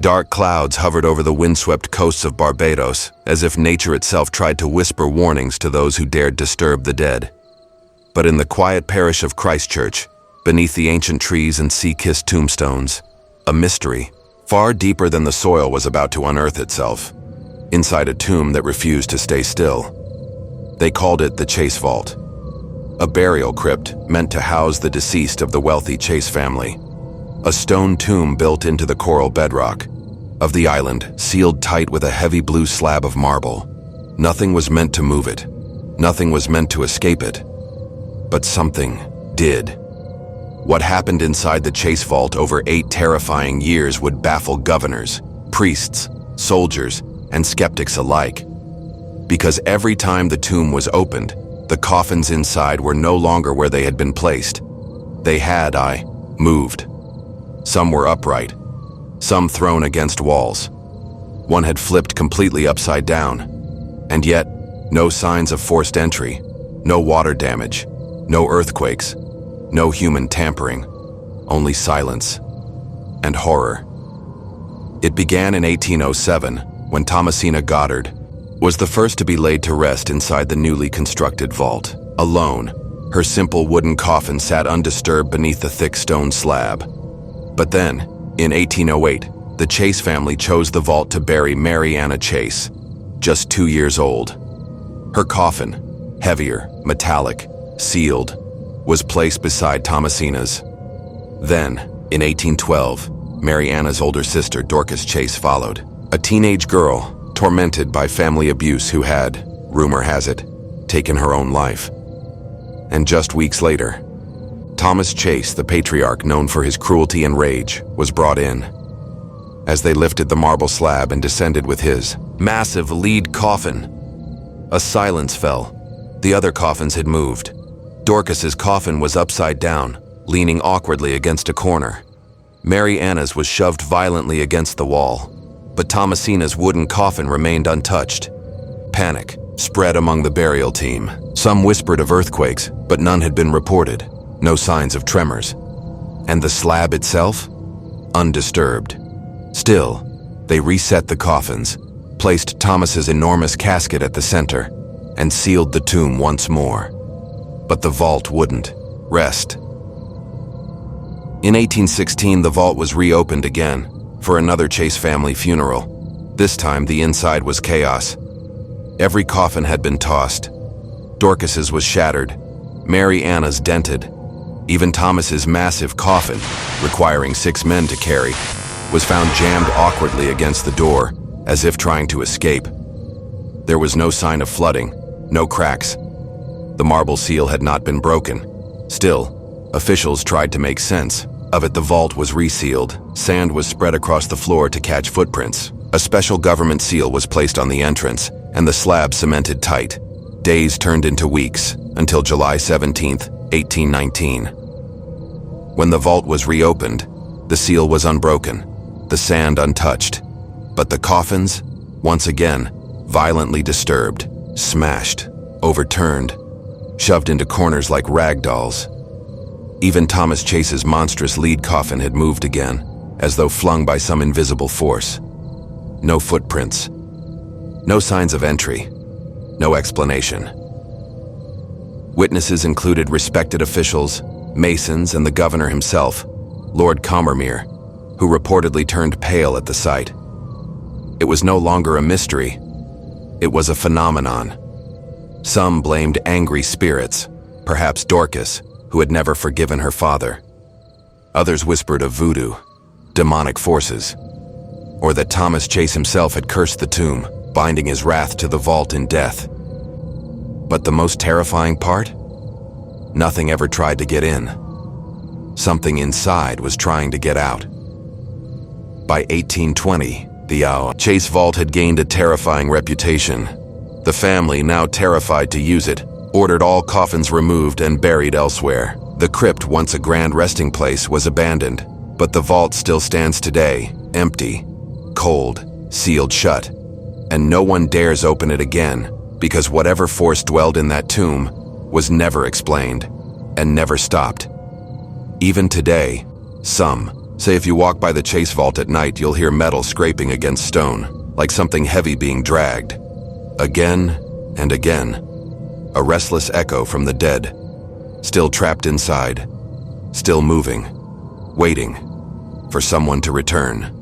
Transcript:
Dark clouds hovered over the windswept coasts of Barbados, as if nature itself tried to whisper warnings to those who dared disturb the dead. But in the quiet parish of Christchurch, beneath the ancient trees and sea-kissed tombstones, a mystery, far deeper than the soil, was about to unearth itself, inside a tomb that refused to stay still. They called it the Chase Vault, a burial crypt meant to house the deceased of the wealthy Chase family. A stone tomb built into the coral bedrock of the island, sealed tight with a heavy blue slab of marble. Nothing was meant to move it. Nothing was meant to escape it. But something did. What happened inside the Chase Vault over 8 terrifying years would baffle governors, priests, soldiers, and skeptics alike. Because every time the tomb was opened, the coffins inside were no longer where they had been placed. They had moved. Some were upright, some thrown against walls. One had flipped completely upside down. And yet, no signs of forced entry, no water damage, no earthquakes, no human tampering, only silence and horror. It began in 1807, when Thomasina Goddard was the first to be laid to rest inside the newly constructed vault. Alone, her simple wooden coffin sat undisturbed beneath the thick stone slab. But then, in 1808, the Chase family chose the vault to bury Mary Anna Chase, just 2 years old. Her coffin, heavier, metallic, sealed, was placed beside Thomasina's. Then, in 1812, Mary Anna's older sister, Dorcas Chase, followed. A teenage girl, tormented by family abuse, who had, rumor has it, taken her own life. And just weeks later, Thomas Chase, the patriarch known for his cruelty and rage, was brought in. As they lifted the marble slab and descended with his massive lead coffin, a silence fell. The other coffins had moved. Dorcas's coffin was upside down, leaning awkwardly against a corner. Mary Anna's was shoved violently against the wall, but Thomasina's wooden coffin remained untouched. Panic spread among the burial team. Some whispered of earthquakes, but none had been reported. No signs of tremors. And the slab itself? Undisturbed. Still, they reset the coffins, placed Thomas's enormous casket at the center, and sealed the tomb once more. But the vault wouldn't rest. In 1816, the vault was reopened again for another Chase family funeral. This time, the inside was chaos. Every coffin had been tossed. Dorcas's was shattered, Mary Anna's dented. Even Thomas's massive coffin, requiring 6 men to carry, was found jammed awkwardly against the door, as if trying to escape. There was no sign of flooding, no cracks. The marble seal had not been broken. Still, officials tried to make sense of it. The vault was resealed. Sand was spread across the floor to catch footprints. A special government seal was placed on the entrance, and the slab cemented tight. Days turned into weeks, until July 17th, 1819. When the vault was reopened, the seal was unbroken, the sand untouched, but the coffins, once again, violently disturbed, smashed, overturned, shoved into corners like rag dolls. Even Thomas Chase's monstrous lead coffin had moved again, as though flung by some invisible force. No footprints, no signs of entry, no explanation. Witnesses included respected officials, masons, and the governor himself, Lord Combermere, who reportedly turned pale at the sight. It was no longer a mystery. It was a phenomenon. Some blamed angry spirits, perhaps Dorcas, who had never forgiven her father. Others whispered of voodoo, demonic forces, or that Thomas Chase himself had cursed the tomb, binding his wrath to the vault in death. But the most terrifying part? Nothing ever tried to get in. Something inside was trying to get out. By 1820, the Chase Vault had gained a terrifying reputation. The family, now terrified to use it, ordered all coffins removed and buried elsewhere. The crypt, once a grand resting place, was abandoned, but the vault still stands today, empty, cold, sealed shut, and no one dares open it again, because whatever force dwelled in that tomb was never explained and never stopped. Even today, some, Say if you walk by the chase vault at night, you'll hear metal scraping against stone, like something heavy being dragged. Again and again. A restless echo from the dead, still trapped inside, still moving, waiting for someone to return.